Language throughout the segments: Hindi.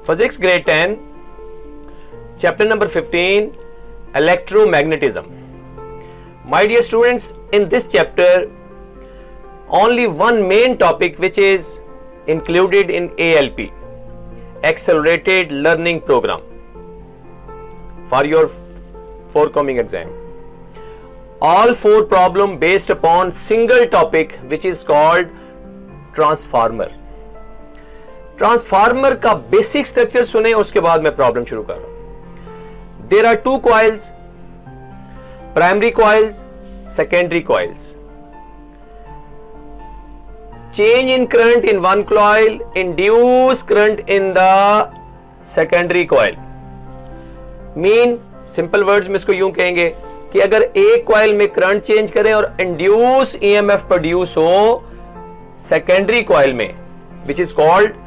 Physics grade 10, chapter number 15, electromagnetism. My dear students, in this chapter, only one main topic which is included in ALP, Accelerated Learning Program, for your forthcoming exam. All four problems based upon single topic which is called transformer. Transformer का बेसिक स्ट्रक्चर सुने, उसके बाद मैं प्रॉब्लम शुरू कर रहा हूं. There are two coils, primary coils, secondary coils. Change in current in one coil induce current in the secondary coil. Mean simple words में इसको यूं कहेंगे कि अगर एक कॉइल में करंट चेंज करें और इंड्यूस ईएमएफ प्रोड्यूस हो सेकेंडरी कॉइल में, which is called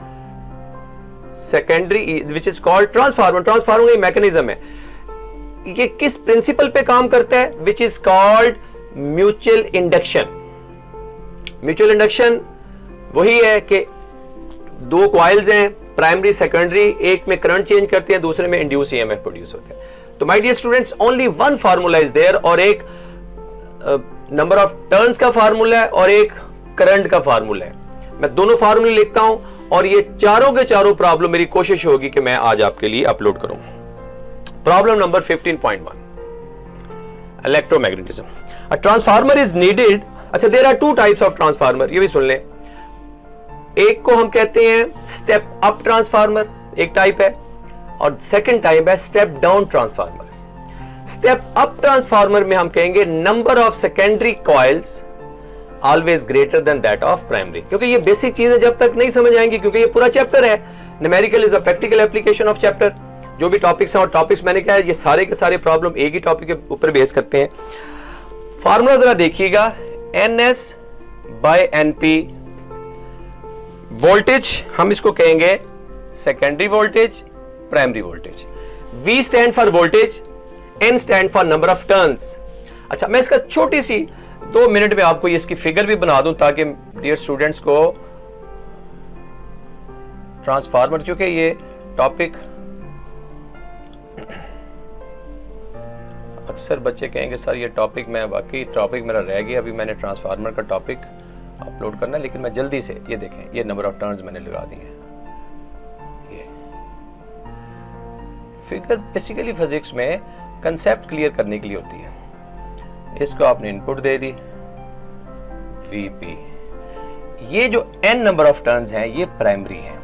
secondary, which is called transformer. Transformer का मैकेनिज्म है. ये किस प्रिंसिपल पे काम करता है? Which is called mutual induction. Mutual induction वही है कि दो कॉइल्स हैं, प्राइमरी सेकेंडरी, एक में करंट चेंज करते हैं, दूसरे में इंड्यूस ईएमएफ प्रोड्यूस होते हैं. तो my dear students, only one formula is there, और एक नंबर ऑफ टर्न्स का फार्मूला है और एक करंट का फार्मूला है. मैं दोनों फार्मूले लिखता हूं और ये चारों के चारों प्रॉब्लम मेरी कोशिश होगी कि मैं आज आपके लिए अपलोड करूं. Problem number 15.1, electromagnetism. A transformer is needed. अच्छा, there are two types of transformer, ये भी सुन लें. एक को हम कहते हैं स्टेप अप ट्रांसफार्मर, एक टाइप है, और सेकंड टाइप है step down transformer. Step up transformer में हम कहेंगे number of secondary coils always greater than that of primary. क्योंकि ये बेसिक चीजें जब तक नहीं समझ आएंगी, क्योंकि ये पूरा चैप्टर है, numerical is a practical application of chapter. जो भी टॉपिक्स हैं, और टॉपिक्स मैंने कहा है ये सारे के सारे प्रॉब्लम एक ही टॉपिक के ऊपर बेस करते हैं. फार्मूला जरा देखिएगा, NS बाय NP. वोल्टेज हम इसको कहेंगे secondary voltage, primary voltage. V stand for voltage, N stand for number of turns. अच्छा, मैं इसका छोटी सी 2 मिनट में आपको इसकी फिगर भी बना दूं ताकि डियर स्टूडेंट्स को ट्रांसफार्मर, क्योंकि ये टॉपिक अक्सर बच्चे कहेंगे सर ये टॉपिक, मैं वाकई टॉपिक मेरा रह गया, अभी मैंने ट्रांसफार्मर का टॉपिक अपलोड करना है, लेकिन मैं जल्दी से, ये देखें, ये नंबर ऑफ टर्न्स मैंने लगा दिए हैं. ये फिगर बेसिकली फिजिक्स में कंसेप्ट क्लियर करने के लिए होती है. इसको आपने इनपुट दे दी Vp. ये जो n नंबर ऑफ टर्न्स हैं ये प्राइमरी हैं.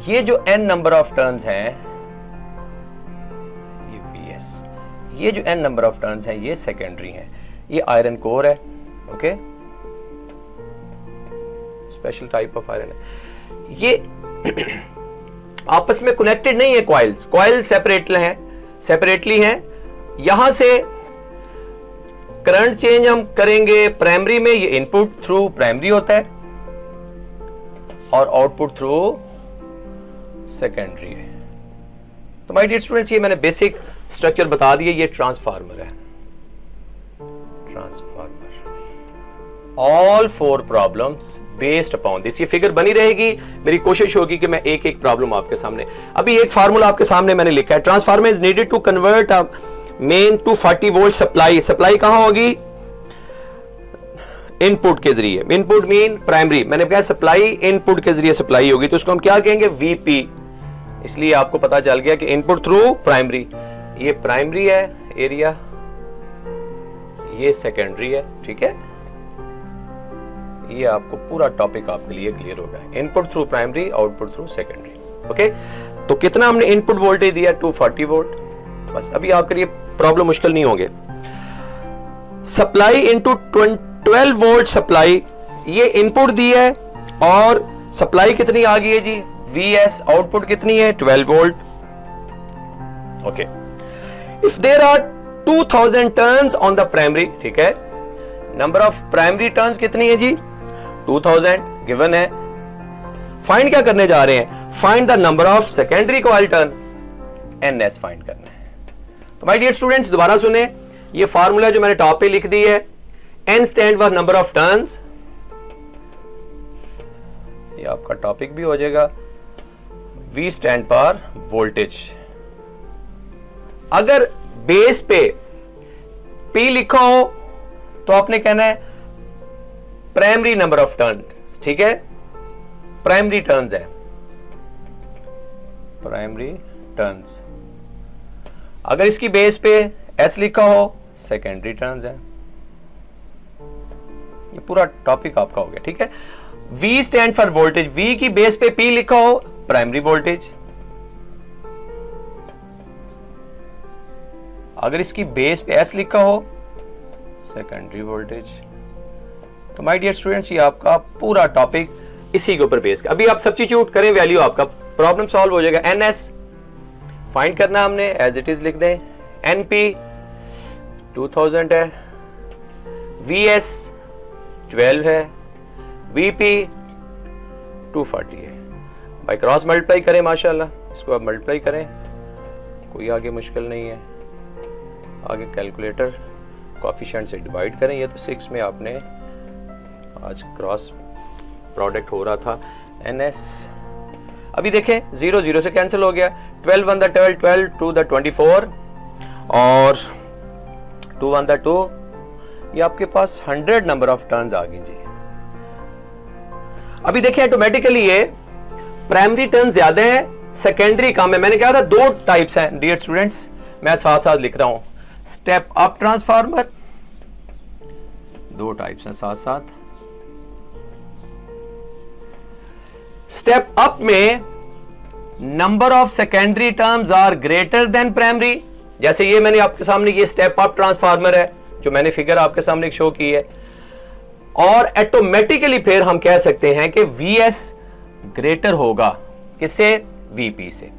ये जो n नंबर ऑफ टर्न्स हैं ये Vs. ये जो n नंबर ऑफ टर्न्स हैं ये सेकेंडरी हैं. ये आयरन कोर है, okay, special type of iron है. ये आपस में कनेक्टेड नहीं है कॉइल्स, कॉइल सेपरेटली हैं. यहां से करंट चेंज हम करेंगे प्राइमरी में, ये इनपुट थ्रू प्राइमरी होता है और आउटपुट थ्रू सेकेंडरी है. तो माय डियर स्टूडेंट्स, ये मैंने बेसिक स्ट्रक्चर बता दिया. ये ट्रांसफार्मर है. Transformer, all four problems based upon this. ये फिगर बनी रहेगी, मेरी कोशिश होगी कि मैं एक एक प्रॉब्लम आपके सामने. अभी एक फार्मूला आपके सामने मैंने लिखा है. Transformer is needed to convert main to 40 volt supply. Supply कहां होगी? इनपुट के जरिए. Input mean primary. मैंने कहा सप्लाई इनपुट के जरिए सप्लाई होगी, तो उसको हम क्या कहेंगे? Vp. इसलिए आपको पता चल गया कि इनपुट थ्रू प्राइमरी. ये प्राइमरी है एरिया, ये सेकेंडरी है. ठीक है, ये आपको पूरा टॉपिक आपके लिए क्लियर हो गया. Input through primary, output through secondary. Okay, तो कितना हमने इनपुट वोल्टेज दिया? 240 वोल्ट. बस अभी आपके लिए प्रॉब्लम मुश्किल नहीं होंगे. सप्लाई इनटू 12 वोल्ट सप्लाई, ये इनपुट दी है और सप्लाई कितनी आ गई है जी? Vs. आउटपुट कितनी है? 12 volt. Okay, if there are 2000 turns on the primary, ठीक है, नंबर ऑफ प्राइमरी टर्न्स कितनी है जी? 2000 गिवन है. फाइंड क्या करने जा रहे हैं? Find the number of secondary coil turn, NS find करना है. तो माय डियर स्टूडेंट्स, दोबारा सुने, ये फार्मूला जो मैंने टॉप पे लिख दी है, N stand for number of turns. ये आपका टॉपिक भी हो जाएगा. V स्टैंड पर वोल्टेज। अगर बेस पे P लिखा हो तो आपने कहना है प्राइमरी नंबर ऑफ टर्न, ठीक है, प्राइमरी टर्न्स है, प्राइमरी टर्न्स। अगर इसकी बेस पे S लिखा हो सेकेंडरी टर्न्स है। ये पूरा टॉपिक आपका हो गया, ठीक है। V stand for voltage, V की बेस पे P लिखा हो प्राइमरी वोल्टेज। अगर इसकी बेस पे S लिखा हो सेकेंडरी वोल्टेज। तो माय डियर स्टूडेंट्स, ये आपका पूरा टॉपिक इसी के ऊपर बेस का। अभी आप सब्स्टिट्यूट करें वैल्यू, आपका प्रॉब्लम सॉल्व हो जाएगा। NS फाइंड करना हमने, एज इट इज लिख दें। NP 2000 है, VS 12 है, VP 240 है। बाय क्रॉस मल्टीप्लाई करें, माशाल्लाह इसको आप मल्टीप्लाई करें, कोई आगे मुश्किल नहीं है। आगे कैलकुलेटर कोएफिशिएंट से डिवाइड करें। ये तो 6 में आपने आज क्रॉस प्रोडक्ट हो रहा था। NS अभी देखें 0 0 से कैंसिल हो गया। 12 1 12, 12 2 24 और 2 1 2। ये आपके पास 100 नंबर ऑफ टर्न्स आ गई जी। अभी देखिए ऑटोमेटिकली ये प्राइमरी टर्न ज्यादा है, सेकेंडरी कम है। मैंने कहा था दो टाइप्स हैं डियर स्टूडेंट्स, मैं साथ साथ लिख रहा हूं। स्टेप अप ट्रांसफार्मर, दो टाइप्स हैं साथ साथ। स्टेप अप में number of secondary terms are greater than primary. जैसे ये मैंने आपके सामने ये स्टेप अप ट्रांसफार्मर है जो मैंने फिगर आपके सामने शो की है, और ऑटोमेटिकली फिर हम कह सकते हैं कि VS ग्रेटर होगा किससे, VP से।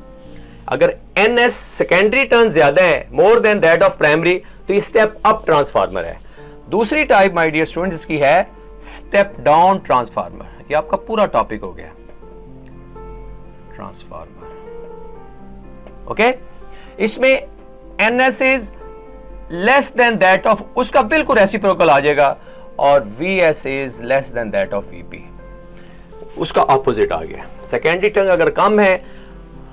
अगर NS सेकेंडरी टर्न ज्यादा है, more than that of primary, तो ये स्टेप अप ट्रांसफार्मर है। दूसरी टाइप माय डियर स्टूडेंट इसकी है स्टेप डाउन ट्रांसफार्मर। ये आपका पूरा टॉपिक हो गया ट्रांसफार्मर, ओके। इसमें NS is less than that of, उसका बिल्कुल रेसिप्रोकल आ जाएगा, और VS is less than that of VP, उसका ऑपोजिट आ गया। सेकेंडरी टर्न अगर कम है,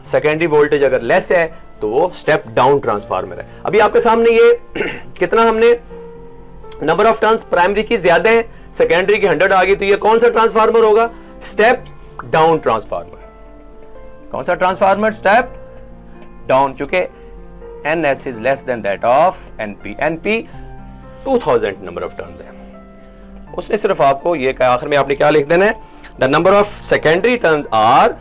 सेकेंडरी वोल्टेज अगर लेस है, तो वो स्टेप डाउन ट्रांसफार्मर है। अभी आपके सामने ये कितना हमने नंबर ऑफ टर्न्स प्राइमरी की ज्यादा है, सेकेंडरी की 100 आ गई, तो ये कौन सा ट्रांसफार्मर होगा, स्टेप डाउन ट्रांसफार्मर। कौन सा ट्रांसफार्मर, स्टेप डाउन, चूंकि NS is less than that of NP। NP 2000 number of turns है। उसने सिर्फ आपको ये कहा, आखिर में आपने क्या लिख देना है, the number of secondary turns are,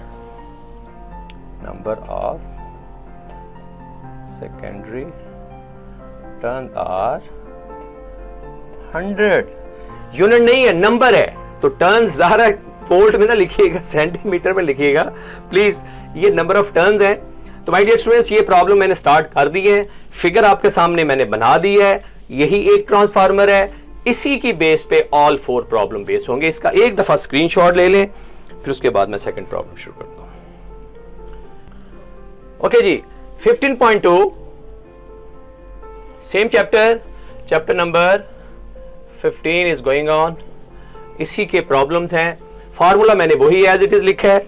number of secondary turn are 100। Unit नहीं है, नंबर है, तो टर्न्स ज़ाहिर है वोल्ट में ना लिखिएगा, सेंटीमीटर में लिखिएगा प्लीज। ये नंबर ऑफ टर्न्स है। तो माय डियर स्टूडेंट्स, ये प्रॉब्लम मैंने स्टार्ट कर दी है, फिगर आपके सामने मैंने बना दी है। यही एक ट्रांसफार्मर है, इसी की बेस पे ऑल 4 प्रॉब्लम बेस होंगे। इसका एक दफा स्क्रीनशॉट ले लें, फिर उसके बाद मैं सेकंड प्रॉब्लम शुरू करता हूं। ओके जी, 15.2 same chapter number 15 is going on. इसी के प्रॉब्लम्स हैं। फार्मूला मैंने वही एज इट इज लिखा है।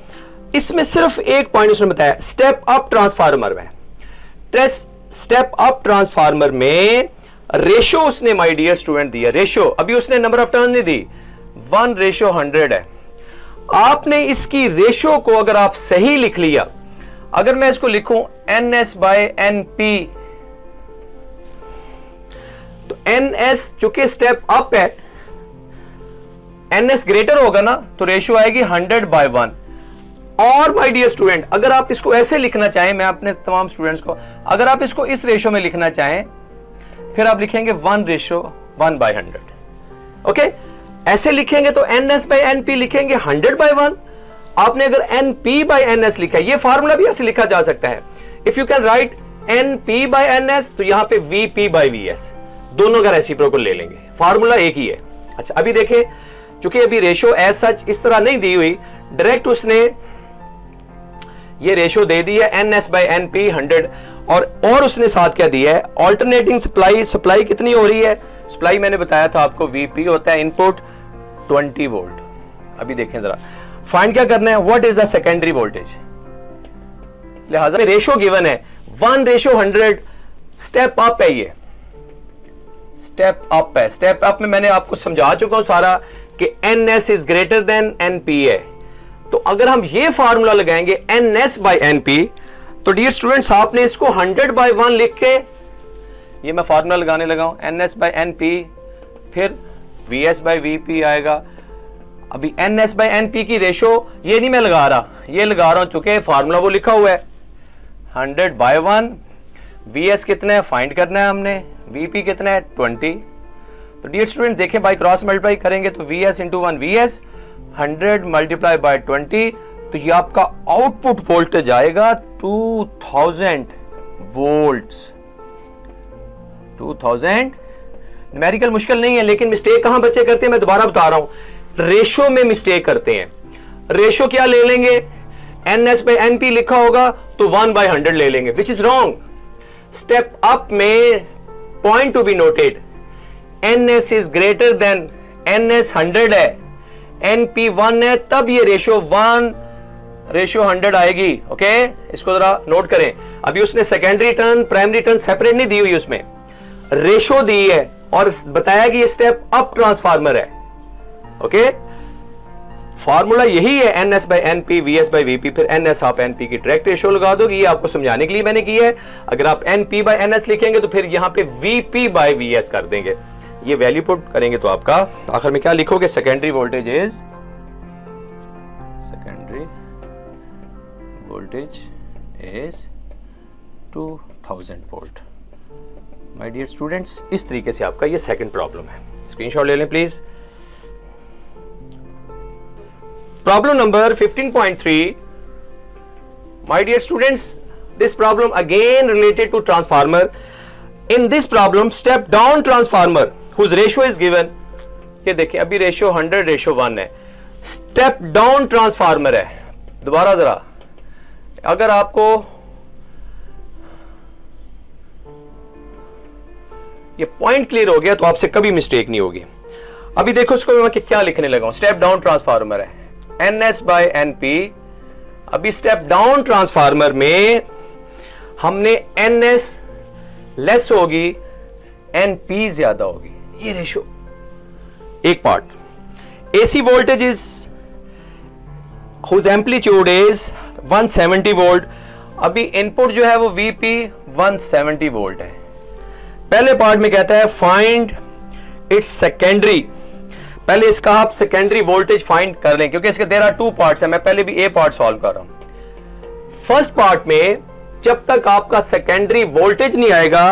इसमें सिर्फ एक पॉइंट उसने बताया, स्टेप अप ट्रांसफार्मर में, स्टेप अप ट्रांसफार्मर में रेशो उसने माय डियर स्टूडेंट दिया। रेशो अभी उसने नंबर ऑफ टर्न नहीं दी, 1:100 है। आपने इसकी रेशो को अगर आप सही लिख लिया, अगर मैं इसको लिखूं NS/NP, तो NS चूंकि स्टेप अप है, NS ग्रेटर होगा ना, तो रेशो आएगी 100/1। और माय डियर स्टूडेंट, अगर आप इसको ऐसे लिखना चाहें, मैं अपने तमाम स्टूडेंट्स को, अगर आप इसको इस रेशो में लिखना चाहें, फिर आप लिखेंगे 1:100। ओके, ऐसे लिखेंगे तो NS/NP लिखेंगे 100/1। आपने अगर NP/NS लिखा है, ये फार्मूला भी ऐसे लिखा जा सकता है। If you can write NP/NS, तो यहां पे VP/VS, दोनों का रेसिप्रोकल ले लेंगे, फार्मूला एक ही है। अच्छा, अभी देखें, चूंकि अभी रेशो एज सच इस तरह नहीं दी हुई, डायरेक्ट उसने ये रेशो दे दी है NS/NP 100, और उसने साथ क्या दिया है, ऑल्टरनेटिंग सप्लाई कितनी हो रही है, सप्लाई मैंने बताया था आपको VP होता है, इनपुट 20 वोल्ट। अभी देखें जरा, फाइंड क्या करना है, what is the secondary voltage. लिहाजा रेशो गिवन है 1:100, स्टेप अप है, ये स्टेप अप है। स्टेप अप में मैंने आपको समझा चुका हूं सारा कि NS is greater then NP है। तो अगर हम ये फार्मूला लगाएंगे NS/NP, तो डियर स्टूडेंट्स आपने इसको 100/1 लिख के, ये मैं फार्मूला लगाने लगा हूं NS/NP, फिर VS/VP आएगा। अभी NS/NP की रेशो ये नहीं मैं लगा रहा, ये लगा रहा हूं चूंकि फार्मूला वो लिखा हुआ है 100/1। VS कितना है फाइंड करना है हमने, VP कितना है 20। तो डियर स्टूडेंट देखें बाय क्रॉस मल्टीप्लाई करेंगे तो VS into 1 VS, 100 multiply by 20, तो ये आपका आउटपुट वोल्टेज आएगा 2000 वोल्ट्स। 2000 न्यूमेरिकल मुश्किल नहीं है, लेकिन मिस्टेक कहां बच्चे करते हैं मैं दोबारा बता रहा हूं, रेशो में मिस्टेक करते हैं। रेशो क्या ले लेंगे, NS/NP लिखा होगा तो 1/100 ले लेंगे, which is wrong. Step up में point to be noted, NS is greater than NS 100 है, NP 1 है, तब ये रेशो 1:100 आएगी। ओके, इसको जरा नोट करें। अभी उसने secondary turn primary turn separate नहीं दी हुई, उसमें रेशो दी है और बताया कि ये स्टेप अप ट्रांसफार्मर है। ओके, फार्मूला यही है NS/NP VS/VP, फिर NS आप NP की डायरेक्ट रेशो लगा दोगे, ये आपको समझाने के लिए मैंने की है। अगर आप NP/NS लिखेंगे तो फिर यहां पे VP/VS कर देंगे, ये वैल्यू पुट करेंगे तो आपका आखिर में क्या लिखोगे, secondary voltage is 2000 volt. My dear students, इस तरीके से आपका ये सेकंड प्रॉब्लम है। स्क्रीनशॉट ले लें please. Problem number 15.3, my dear students, this problem again related to transformer. In this problem, step down transformer whose ratio is given, ये देखिए अभी रेशियो 100:1 है, स्टेप डाउन ट्रांसफार्मर है। दोबारा जरा, अगर आपको ये पॉइंट क्लियर हो गया तो आपसे कभी मिस्टेक नहीं होगी। अभी देखो इसको मैं क्या लिखने लगा हूं, स्टेप डाउन ट्रांसफार्मर है NS/NP। अभी स्टेप डाउन ट्रांसफार्मर में हमने NS लेस होगी, NP ज्यादा होगी, ये रेशो एक part. AC voltage is whose amplitude is 170 volt. अभी इनपुट जो है वो VP 170 वोल्ट है। पहले पार्ट में कहता है फाइंड इट्स सेकेंडरी, पहले इसका आप सेकेंडरी वोल्टेज फाइंड कर लें, क्योंकि इसके देयर आर 2 पार्ट्स है। मैं पहले भी A पार्ट सॉल्व कर रहा हूं। फर्स्ट पार्ट में जब तक आपका सेकेंडरी वोल्टेज नहीं आएगा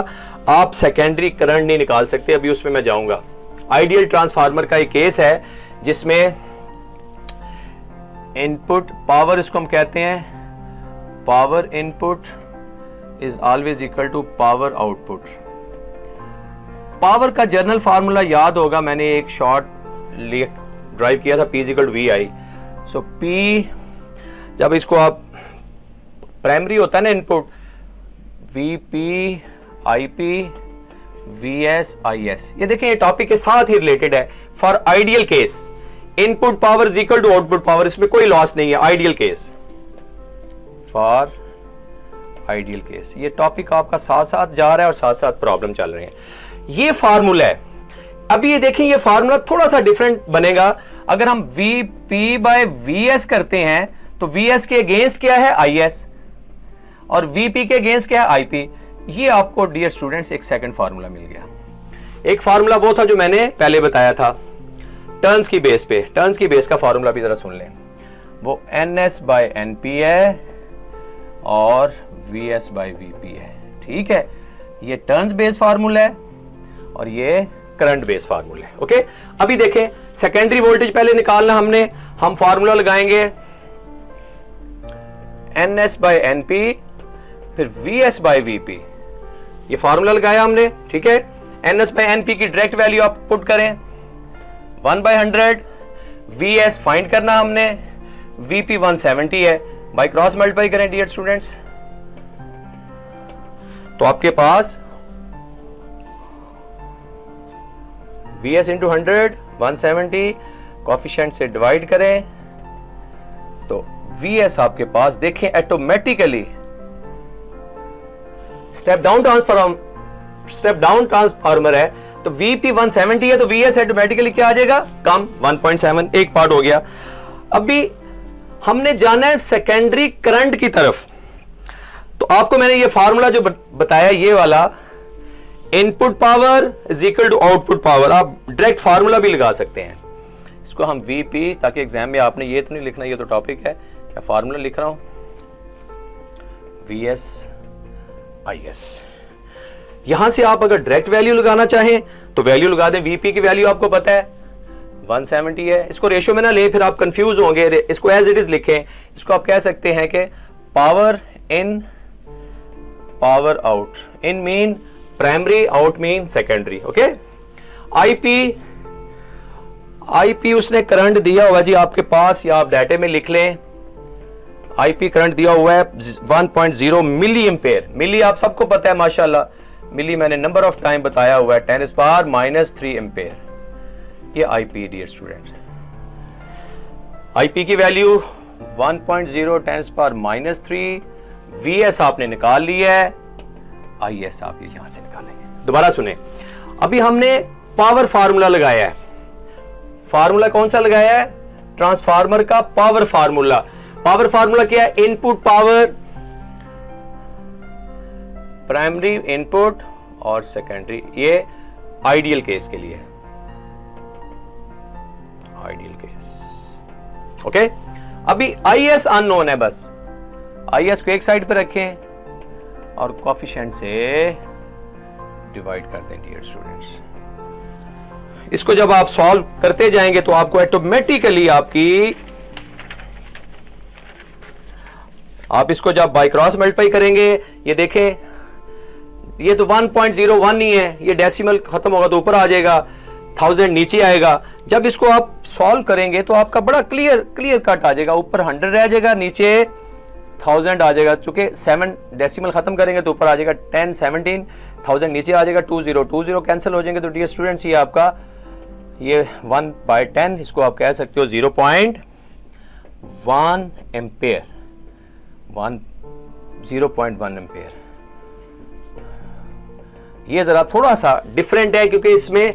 आप सेकेंडरी करंट नहीं निकाल सकते, अभी उसमें मैं जाऊंगा। आइडियल ट्रांसफार्मर का एक केस है जिसमें इनपुट पावर, इसको हम कहते हैं power input is always equal to power output. Power का जर्नल फार्मूला याद होगा, मैंने एक शॉर्ट ड्राइव किया था, P = VI। सो P जब इसको आप प्राइमरी होता है ना input, VP IP VS IS, ये देखें ये टॉपिक के साथ ही रिलेटेड है। For ideal case input power is equal to output power, इसमें कोई लॉस नहीं है। Ideal case, for ideal case, ये टॉपिक आपका साथ साथ जा रहा है और साथ साथ प्रॉब्लम चल रही है। ये फार्मूला है। अभी ये देखें ये फार्मूला थोड़ा सा डिफरेंट बनेगा। अगर हम VP/VS करते हैं तो VS के अगेंस्ट क्या है IS और VP के अगेंस्ट क्या है IP। ये आपको डियर स्टूडेंट्स एक सेकंड फार्मूला मिल गया। एक फार्मूला वो था जो मैंने पहले बताया था टर्न्स की बेस पे, टर्न्स की बेस का फार्मूला भी जरा सुन लें। वो NS/NP है और VS/VP है, ठीक है। ये टर्न्स बेस फार्मूला है और ये करंट बेस फार्मूला है। ओके, अभी देखें सेकेंडरी वोल्टेज पहले निकालना हमने, हम फार्मूला लगाएंगे NS/NP फिर VS/VP, ये फार्मूला लगाया हमने, ठीक है। NS/NP की डायरेक्ट वैल्यू आप पुट करें 1/100, VS फाइंड करना हमने, VP 170 है, बाय क्रॉस मल्टीप्लाई करें डियर स्टूडेंट्स, तो आपके पास VS इंटू 100 170, कॉफिशिएंट से डिवाइड करें तो VS आपके पास देखें ऑटोमेटिकली स्टेप डाउन ट्रांसफार्मर है तो VP 170 है तो VS ऑटोमेटिकली क्या आ जाएगा, कम 1.7। एक पार्ट हो गया। अभी हमने जाना है सेकेंडरी करंट की तरफ, तो आपको मैंने ये फार्मूला जो बताया ये वाला, input power is equal to output power, आप डायरेक्ट फार्मूला भी लगा सकते हैं। इसको हम VP, ताकि एग्जाम में आपने ये तो नहीं लिखना, ये तो टॉपिक है, क्या फार्मूला लिख रहा हूं, VS IS। यहां से आप अगर डायरेक्ट वैल्यू लगाना चाहें तो वैल्यू लगा दें। VP की वैल्यू आपको पता है 170 है। इसको रेशियो में ना ले, फिर आप कंफ्यूज होंगे। इसको एज इट इज लिखें। इसको आप कह सकते हैं कि power in power out, in mean primary, out mean secondary. Okay, IP उसने करंट दिया हुआ जी आपके पास, या आप डाटे में लिख लें। IP करंट दिया हुआ है 1.0 मिली एम्पेयर। मिली आप सबको पता है माशाल्लाह, मिली मैंने नंबर ऑफ टाइम बताया हुआ है, 10⁻³ एम्पेयर। ये IP डियर स्टूडेंट, IP की वैल्यू 1.0 10⁻³ VS आपने निकाल लिया है, IS आप यहां से निकालेंगे। दोबारा सुने, अभी हमने पावर फार्मूला लगाया है। फार्मूला कौन सा लगाया है, ट्रांसफार्मर का पावर फार्मूला। पावर फार्मूला क्या है, इनपुट पावर, प्राइमरी इनपुट और सेकेंडरी। ये आइडियल केस के लिए है, आइडियल केस। ओके, अभी IS अननोन है, बस IS को एक साइड पे रखें और कोएफिशिएंट से डिवाइड कर दें डियर स्टूडेंट्स। इसको जब आप सॉल्व करते जाएंगे तो आपको ऑटोमेटिकली आप इसको जब बाय क्रॉस मल्टीप्लाई करेंगे, ये देखें, ये तो 1.01 ही है, ये डेसिमल खत्म होगा तो ऊपर आ जाएगा, 1000 नीचे आएगा। जब इसको आप सॉल्व करेंगे तो आपका बड़ा क्लियर कट आ जाएगा, ऊपर 100 रह जाएगा, नीचे 1000 आ जाएगा। चूंकि 7 डेसिमल खत्म करेंगे तो ऊपर आ जाएगा 10 17, 1000 नीचे आ जाएगा, 20 कैंसिल हो जाएंगे। तो डियर स्टूडेंट्स, ये आपका ये 1/10, इसको आप कह सकते हो 0.1 एम्पेयर, 0.1 एम्पेयर। ये जरा थोड़ा सा डिफरेंट है क्योंकि इसमें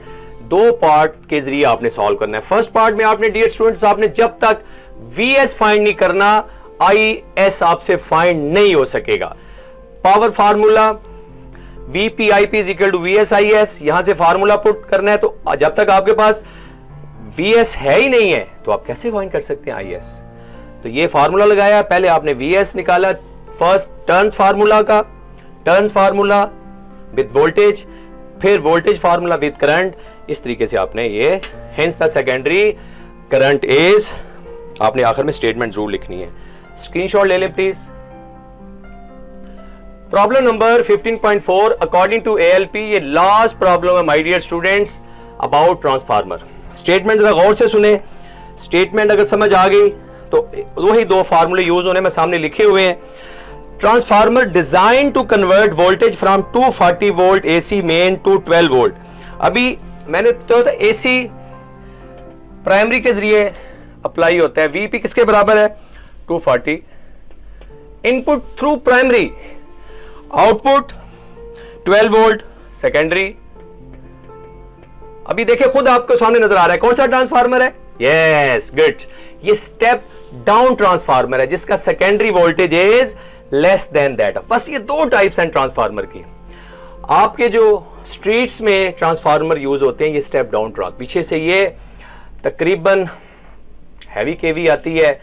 दो पार्ट के जरिए आपने सॉल्व करना है। फर्स्ट पार्ट में आपने डियर स्टूडेंट्स, आपने जब तक VS फाइंड नहीं करना, IS आपसे फाइंड नहीं हो सकेगा। Power formula VP IP is equal to VS IS, यहां से फार्मूला पुट करना है। तो जब तक आपके पास VS है ही नहीं है तो आप कैसे फाइंड कर सकते हैं IS। तो ये फार्मूला लगाया, पहले आपने VS निकाला, फर्स्ट टर्न्स फार्मूला का, टर्न्स फार्मूला विद वोल्टेज, फिर वोल्टेज फार्मूला विद करंट। इस तरीके से आपने ये, hence the secondary current is, आपने आखिर में स्टेटमेंट जरूर लिखनी है। स्क्रीनशॉट ले लें please. Problem number 15.4 according to ALP, ये लास्ट प्रॉब्लम है my dear students about transformer. Statement जरा गौर से सुने। स्टेटमेंट अगर समझ आ गई तो वही दो फार्मूले यूज होने में सामने लिखे हुए हैं। Transformer design to convert voltage from 240 volt AC main to 12 volt. अभी मैंने तो AC प्राइमरी के जरिए अप्लाई होता है। VP किसके बराबर है, 240। Input through primary, output 12 volt secondary. अभी देखिए खुद आपको सामने नजर आ रहा है कौन सा ट्रांसफार्मर है, यस गुड, ये स्टेप डाउन ट्रांसफार्मर है जिसका secondary voltage is less than that. बस ये दो टाइप्स हैं ट्रांसफार्मर की। आपके जो स्ट्रीट्स में ट्रांसफार्मर यूज होते हैं ये स्टेप डाउन ट्रांस, पीछे से ये तकरीबन हैवी केवी आती है,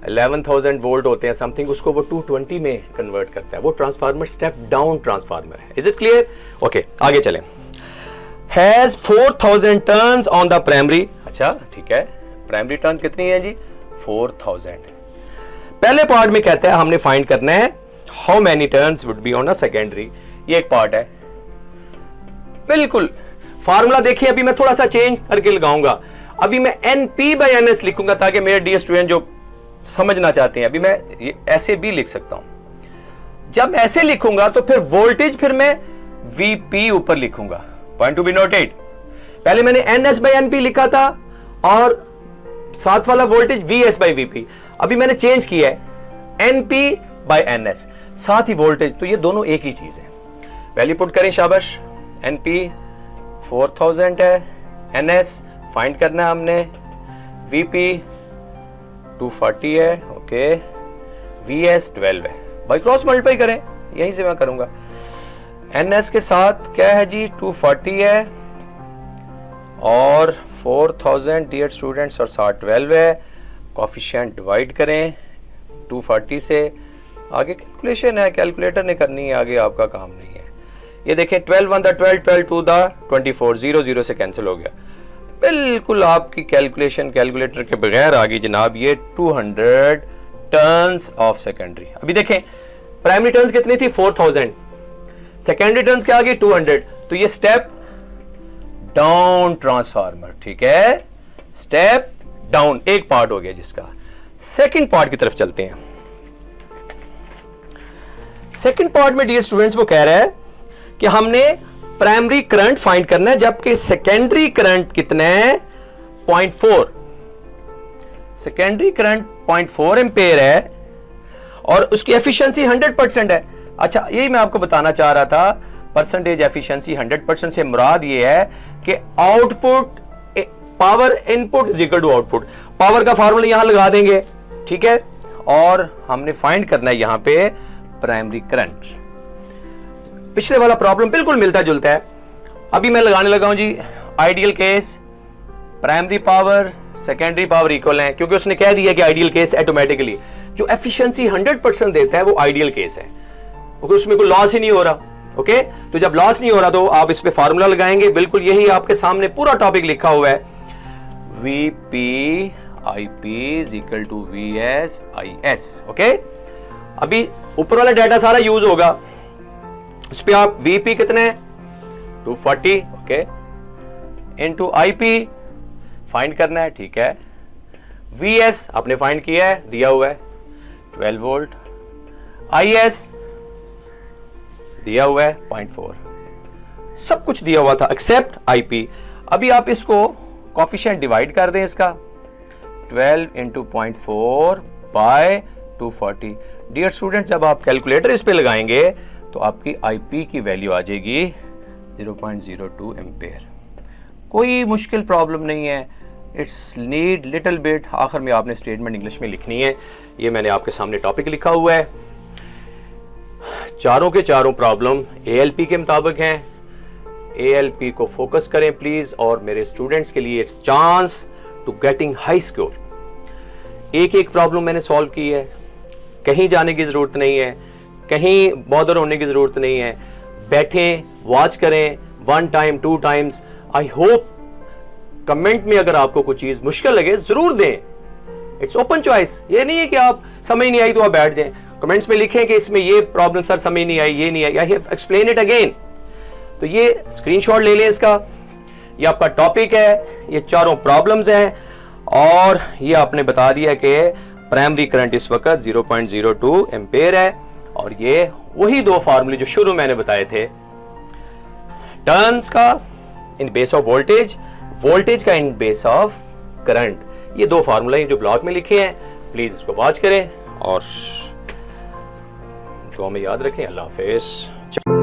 11,000 वोल्ट होते हैं समथिंग, उसको वो 220 में कन्वर्ट करता है। वो ट्रांसफार्मर स्टेप डाउन ट्रांसफार्मर है। Is it clear? ओके, आगे चलें। Has 4000 turns on the primary. अच्छा ठीक है, प्राइमरी टर्न कितनी है जी, 4000। पहले पार्ट में कहता है हमने फाइंड करना है how many turns would be on a secondary. ये एक पार्ट है, बिल्कुल फार्मूला देखिए। अभी मैं थोड़ा सा चेंज करके लगाऊंगा। अभी मैं NP/NS लिखूंगा ताकि मेरे डियर स्टूडेंट जो समझना चाहते हैं, अभी मैं ये ऐसे भी लिख सकता हूं। जब ऐसे लिखूंगा तो फिर वोल्टेज फिर मैं VP ऊपर लिखूंगा। Point to be noted. पहले मैंने NS/NP लिखा था और साथ वाला वोल्टेज VS/VP। अभी मैंने चेंज किया है NP/NS, साथ ही वोल्टेज। तो ये दोनों एक ही चीज है। वैल्यू पुट करें शाबाश। NP 4000 है, NS फाइंड करना है हमने, VP 240 है, ओके, VS 12 है। भाई क्रॉस मल्टीप्लाई करें, यहीं से मैं करूंगा। NS के साथ क्या है जी, 240 है और 4000 डियर स्टूडेंट्स और 12 है। कोफिशिएंट डिवाइड करें 240 से, आगे कैलकुलेशन है, कैलकुलेटर ने करनी है, आगे आपका काम नहीं है। ये देखें 12 1 द 12, 12 2 द 24, 0 0 से कैंसिल हो गया, बिल्कुल आपकी कैलकुलेशन कैलकुलेटर के बगैर आ गई जनाब। ये 200 टर्न्स ऑफ सेकेंडरी। अभी देखें प्राइमरी टर्न्स कितनी थी, 4000, सेकेंडरी टर्न्स क्या आ गई 200, तो ये स्टेप डाउन ट्रांसफार्मर, ठीक है, स्टेप डाउन एक पार्ट हो गया जिसका। सेकंड पार्ट की तरफ चलते हैं। सेकंड पार्ट में डियर स्टूडेंट्स वो कह रहा है कि हमने प्राइमरी करंट फाइंड करना है, जबकि सेकेंडरी करंट कितना है, 0.4, सेकेंडरी करंट 0.4 एम्पेयर है और उसकी एफिशिएंसी 100% है। अच्छा, यही मैं आपको बताना चाह रहा था, परसेंटेज एफिशिएंसी 100% से मुराद ये है कि output power input is equal to output. Power का फार्मूला यहां लगा देंगे, ठीक है, और हमने फाइंड करना है यहां पे प्राइमरी करंट। पिछले वाला प्रॉब्लम बिल्कुल मिलता जुलता है। अभी मैं लगाने लगा हूं जी ideal case, primary power secondary power equal है, क्योंकि उसने कह दिया कि आइडियल केस ऑटोमेटिकली जो एफिशिएंसी 100% देता है वो आइडियल केस है, क्योंकि उसमें कोई लॉस ही नहीं हो रहा। ओके, तो जब लॉस नहीं हो रहा तो आप इस पे फार्मूला लगाएंगे, बिल्कुल यही आपके सामने पूरा टॉपिक लिखा हुआ है, VP IP is equal to VS IS। Okay, अभी ऊपर वाला डाटा सारा यूज होगा, उस पे आप VP कितने हैं 240, ओके, इनटू IP फाइंड करना है, ठीक है, VS आपने फाइंड किया है, दिया हुआ है 12 वोल्ट, IS दिया हुआ है 0.4, सब कुछ दिया हुआ था एक्सेप्ट IP। अभी आप इसको कोफिशिएंट डिवाइड कर दें इसका, 12 इंटू 0.4 बाय 240। डियर स्टूडेंट, जब आप कैलकुलेटर इस पे लगाएंगे तो आपकी IP की वैल्यू आ जाएगी 0.02 एम्पेयर। कोई मुश्किल प्रॉब्लम नहीं है, इट्स नीड लिटिल बिट। आखिर में आपने स्टेटमेंट इंग्लिश में लिखनी है, ये मैंने आपके सामने टॉपिक लिखा हुआ है। चारों के चारों प्रॉब्लम ALP के मुताबिक हैं। ALP को फोकस करें प्लीज, और मेरे स्टूडेंट्स के लिए it's chance to getting high score. एक एक प्रॉब्लम मैंने सॉल्व की है, कहीं जाने की जरूरत नहीं है, कहीं बॉदर होने की जरूरत नहीं है, बैठें वॉच करें 1 time 2 times. I hope comment में अगर आपको कोई चीज मुश्किल लगे जरूर दें, इट्स ओपन चॉइस। ये नहीं है कि आप समझ नहीं आई तो आप बैठ जाएं, कमेंट्स में लिखें कि इसमें ये प्रॉब्लम सर समझ नहीं आई, ये नहीं आई, I have explain it again. तो ये स्क्रीनशॉट ले लें इसका, ये आपका टॉपिक है, ये चारों प्रॉब्लम्स हैं, और ये आपने बता दिया कि प्राइमरी करंट इस वक्त 0.02 एम्पेयर है, और ये वही दो फार्मूले जो शुरू मैंने बताए थे, टर्न्स का इन बेस ऑफ वोल्टेज, वोल्टेज का इन बेस ऑफ करंट, ये दो फार्मूला जो ब्लॉक में लिखे हैं, प्लीज इसको वॉच करें और दुआ में याद रखें। अल्लाह हाफिज।